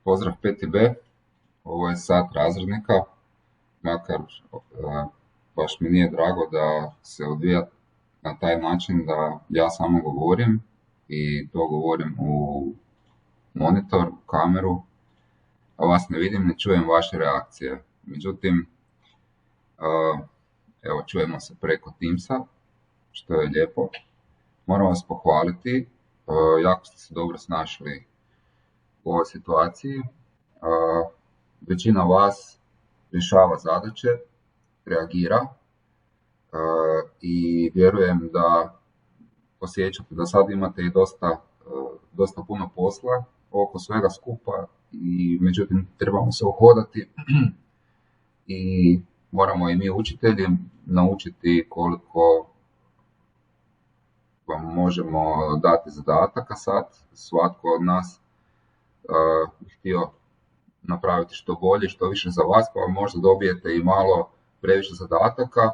Pozdrav 5B, ovo je sat razrednika, makar baš mi nije drago da se odvija na taj način da ja samo govorim i to govorim u monitor, kameru, a vas ne vidim, ne čujem vaše reakcije. Međutim, evo čujemo se preko Teamsa, što je lijepo. Moram vas pohvaliti, jako ste se dobro snašli u ovoj situaciji. Većina vas rješava zadaće, reagira i vjerujem da osjećate da sad imate i dosta puno posla oko svega skupa i međutim trebamo se uhodati i moramo i mi učitelji naučiti koliko vam možemo dati zadataka sad. Svatko od nas htio napraviti što bolje, što više za vas, pa možda dobijete i malo previše zadataka.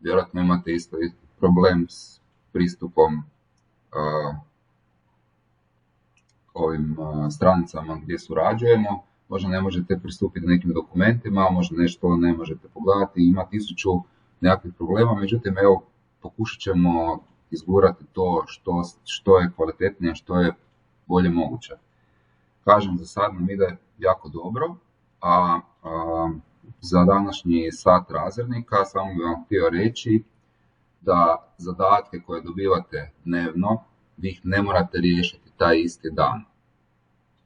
Vjerojatno imate isto problem s pristupom ovim stranicama gdje surađujemo. Možda ne možete pristupiti nekim dokumentima, možda nešto ne možete pogledati, ima 1000 nekakvih problema, međutim evo pokušat ćemo izgurati to što je kvalitetnije, što je bolje moguće. Kažem, za sad nam ide jako dobro, a za današnji sat razrednika samo bih vam htio reći da zadatke koje dobivate dnevno, vi ih ne morate riješiti taj isti dan.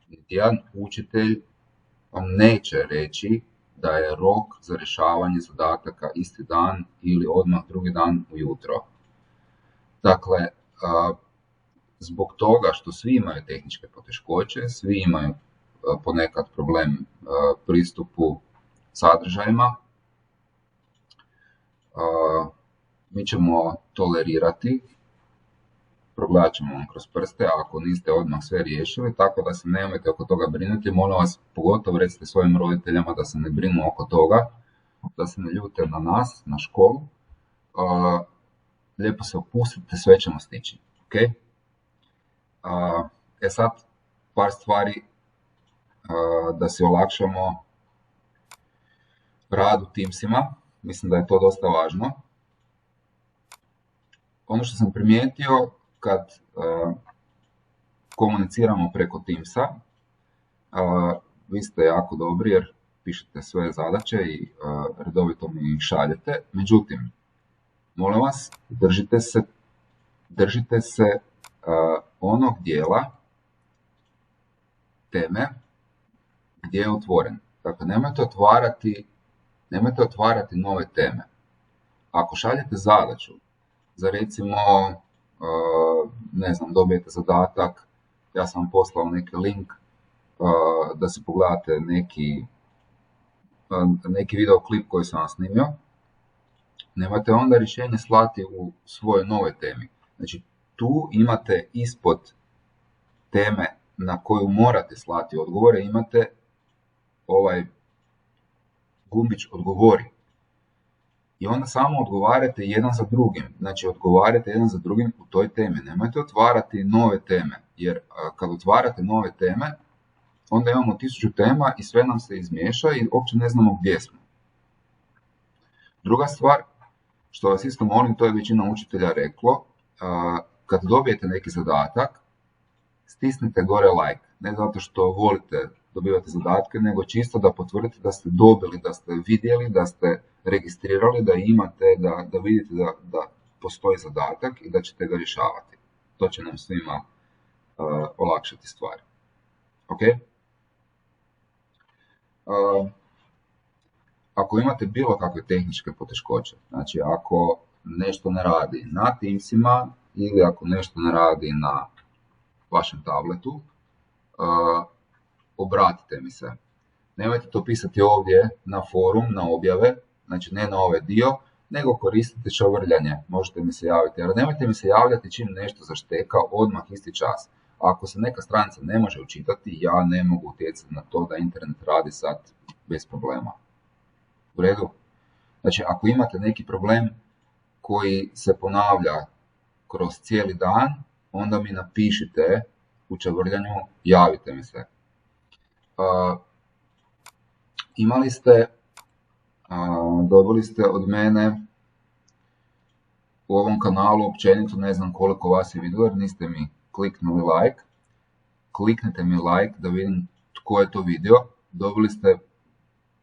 Niti jedan učitelj vam neće reći da je rok za rješavanje zadataka isti dan ili odmah drugi dan ujutro. Dakle, zbog toga što svi imaju tehničke poteškoće, svi imaju ponekad problem pristupu sadržajima, mi ćemo tolerirati, progledat ćemo vam kroz prste, ako niste odmah sve riješili, tako da se nemojte oko toga brinuti. Molim vas, pogotovo recite svojim roditeljima da se ne brinu oko toga, da se ne ljute na nas, na školu. Lijepo se opustite, sve ćemo stići. Okay? Sad, par stvari da si olakšamo rad u Teamsima. Mislim da je to dosta važno. Ono što sam primijetio kad komuniciramo preko Teamsa, vi ste jako dobri jer pišete sve zadaće i redovito mi ih šaljete. Međutim, molim vas, držite se onog dijela teme gdje je otvoren. Dakle, nemojte otvarati nove teme. Ako šaljete zadaću za recimo, dobijete zadatak, ja sam vam poslao neki link da se pogledate neki videoklip koji sam vam snimio, nemojte onda rješenje slati u svojoj novoj temi. Znači, tu imate ispod teme na koju morate slati odgovore, imate ovaj gumbić odgovori. I onda samo odgovarate jedan za drugim. Znači, odgovarate jedan za drugim u toj temi. Nemojte otvarati nove teme, jer kad otvarate nove teme, onda imamo 1000 tema i sve nam se izmiješa i uopće ne znamo gdje smo. Druga stvar, što vas isto molim, to je većina učitelja reklo, kad dobijete neki zadatak, stisnite gore like. Ne zato što volite dobivati zadatke, nego čisto da potvrdite da ste dobili, da ste vidjeli, da ste registrirali, da imate, da vidite da postoji zadatak i da ćete ga rješavati. To će nam svima olakšati stvari. Ok? Ako imate bilo kakve tehničke poteškoće, znači ako nešto ne radi na Teamsima ili ako nešto ne radi na vašem tabletu, obratite mi se. Nemojte to pisati ovdje na forum, na objave, znači ne na ovaj dio, nego koristite čavrljanje, možete mi se javiti. Ali nemojte mi se javljati čim nešto zašteka odmah isti čas. Ako se neka stranica ne može učitati, ja ne mogu utjecati na to da internet radi sad bez problema. U redu? Znači, ako imate neki problem koji se ponavlja kroz cijeli dan, onda mi napišite u čavrljanju, javite mi se. Imali ste, dobili ste od mene u ovom kanalu općenito, ne znam koliko vas je vidjelo jer niste mi kliknuli like. Kliknite mi like da vidim tko je to vidio. Dobili ste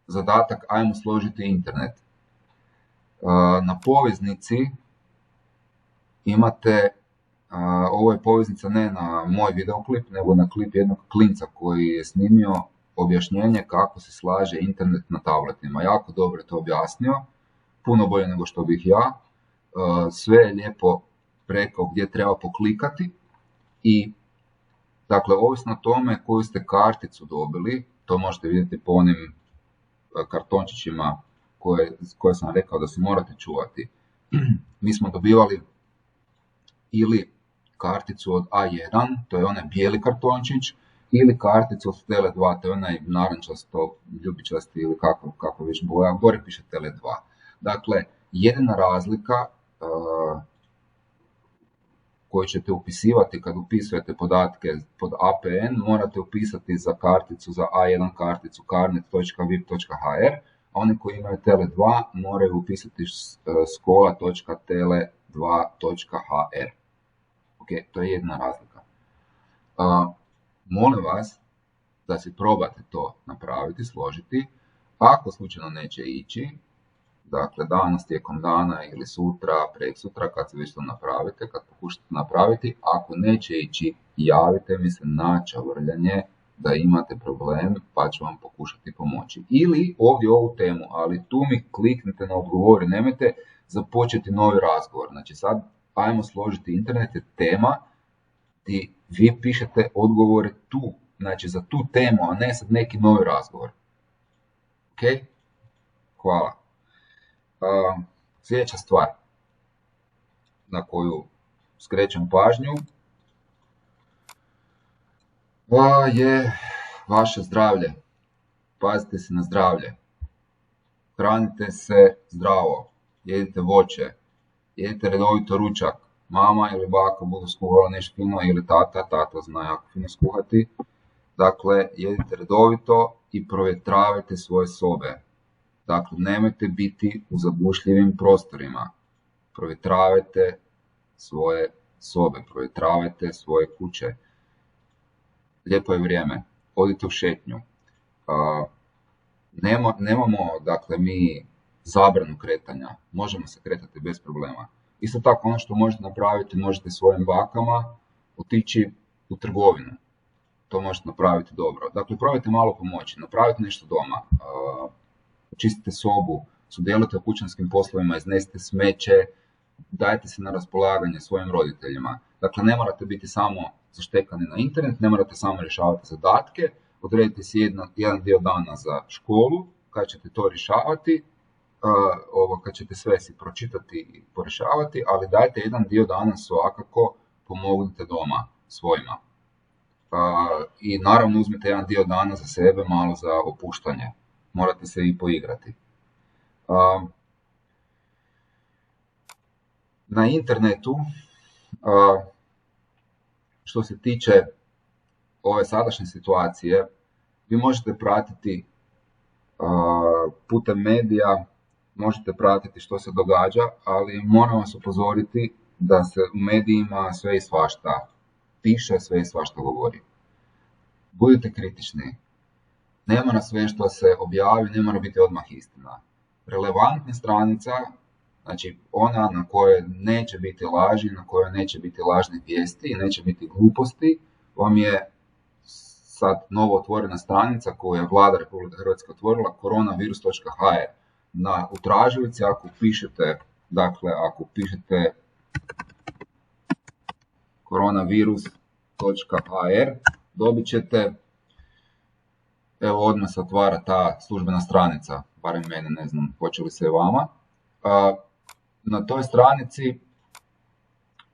zadatak ajmo složiti internet. Na poveznici imate, ovo je poveznica ne na moj videoklip, nego na klip jednog klinca koji je snimio objašnjenje kako se slaže internet na tabletima. Jako dobro je to objasnio, puno bolje nego što bih ja. Sve je lijepo rekao gdje treba poklikati i dakle, ovisno o tome koju ste karticu dobili, to možete vidjeti po onim kartončićima koje sam rekao da se morate čuvati. Mi smo dobivali ili karticu od A1, to je onaj bijeli kartončić, ili karticu od Tele2, to je onaj narančasto, ljubičasti ili kako već boja, gore piše Tele2. Dakle, jedina razlika koju ćete upisivati kad upisujete podatke pod APN, morate upisati za karticu, za A1 karticu carnet.vip.hr, a oni koji imaju Tele2 moraju upisati skola.tele2.hr. Ok, to je jedna razlika. Molim vas da si probate to napraviti, složiti. Ako slučajno neće ići, dakle danas tijekom dana ili sutra, preksutra, kad se već to napravite, kad pokušate napraviti, ako neće ići, javite mi se na čavrljanje da imate problem, pa ću vam pokušati pomoći. Ili ovdje ovu temu, ali tu mi kliknite na odgovori, nemojte započeti novi razgovor. Znači sad ajmo složiti internet je tema gdje vi pišete odgovore tu, znači za tu temu, a ne sad neki novi razgovor. Ok? Hvala. Sljedeća stvar na koju skrećem pažnju je vaše zdravlje. Pazite se na zdravlje. Hranite se zdravo. Jedite voće. Jedite redovito ručak. Mama ili baka budu skuhala nešto fino ili tata zna jako fino skuhati. Dakle, jedite redovito i provjetravajte svoje sobe. Dakle, nemojte biti u zagušljivim prostorima. Provjetravajte svoje sobe, provjetravajte svoje kuće. Lijepo je vrijeme. Odite u šetnju. Nemamo, dakle, mi zabranu kretanja. Možemo se kretati bez problema. Isto tako, ono što možete napraviti, možete svojim bakama otići u trgovinu. To možete napraviti dobro. Dakle, probajte malo pomoći. Napravite nešto doma. Čistite sobu, sudjelujte u kućanskim poslovima, iznesite smeće, dajte se na raspolaganje svojim roditeljima. Dakle, ne morate biti samo zaštekani na internet, ne morate samo rješavati zadatke, odredite si jedan dio dana za školu, kad ćete to rješavati, kad ćete sve si pročitati i porješavati, ali dajte jedan dio dana svakako pomognite doma svojima. I naravno uzmite jedan dio dana za sebe, malo za opuštanje. Morate se i poigrati. Na internetu, što se tiče ove sadašnje situacije, vi možete pratiti putem medija, možete pratiti što se događa, ali moram vas upozoriti da se u medijima sve i svašta piše, sve i svašta govori. Budite kritični. Ne mora sve što se objavi, ne mora biti odmah istina. Relevantna stranica, znači ona na kojoj neće biti laži, na kojoj neće biti lažnih vijesti i neće biti gluposti, vam je sad novo otvorena stranica koju je Vlada Republike Hrvatske otvorila, koronavirus.hr. U tražilici ako pišete koronavirus.hr, dobit ćete, evo odmah se otvara ta službena stranica, barem mene, ne znam, hoće li se i vama. Na toj stranici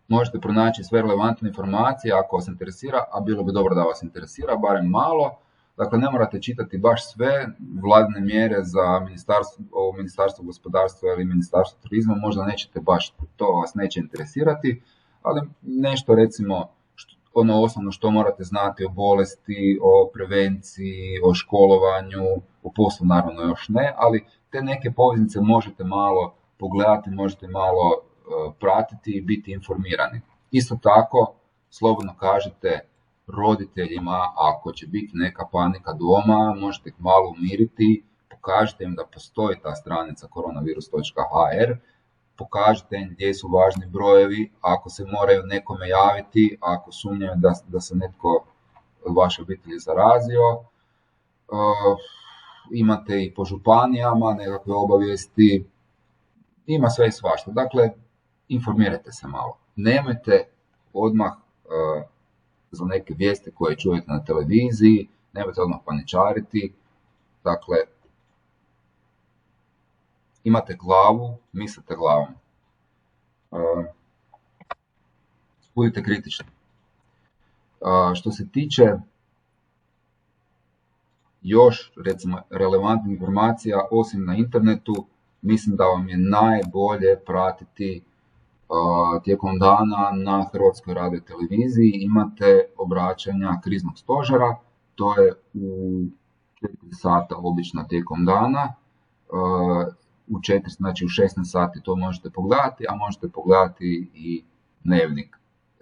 možete pronaći sve relevantne informacije ako vas interesira, a bilo bi dobro da vas interesira, barem malo. Dakle, ne morate čitati baš sve vladine mjere za ministarstvo gospodarstva ili ministarstvo turizma, možda nećete baš, to vas neće interesirati, ali nešto recimo ono osnovno što morate znati o bolesti, o prevenciji, o školovanju, o poslu naravno još ne, ali te neke poveznice možete malo pogledati, možete malo pratiti i biti informirani. Isto tako, slobodno kažete roditeljima, ako će biti neka panika doma, možete ih malo umiriti, pokažite im da postoji ta stranica koronavirus.hr, pokažite im gdje su važni brojevi, ako se moraju nekome javiti, ako sumnjaju da se netko od vaše obitelji zarazio. Imate i po županijama nekakve obavijesti, ima sve i svašta. Dakle, informirajte se malo. Nemojte odmah za neke vijesti koje čujete na televiziji, nemojte odmah paničariti. Dakle, imate glavu, mislite glavom. Budite kritični. Što se tiče još, recimo, relevantnih informacija, osim na internetu, mislim da vam je najbolje pratiti tijekom dana na Hrvatskoj radioteleviziji. Imate obraćanja kriznog stožera, to je u 4 sata obično tijekom dana. U 16 sati to možete pogledati, a možete pogledati i dnevnik.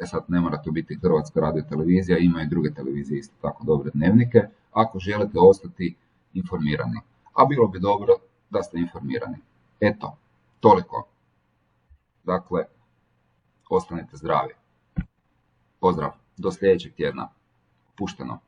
Sad ne mora to biti Hrvatska radiotelevizija, ima i druge televizije isto tako dobre dnevnike, ako želite ostati informirani. A bilo bi dobro da ste informirani. Eto, toliko. Dakle, ostanite zdravi. Pozdrav, do sljedećeg tjedna. Pušteno.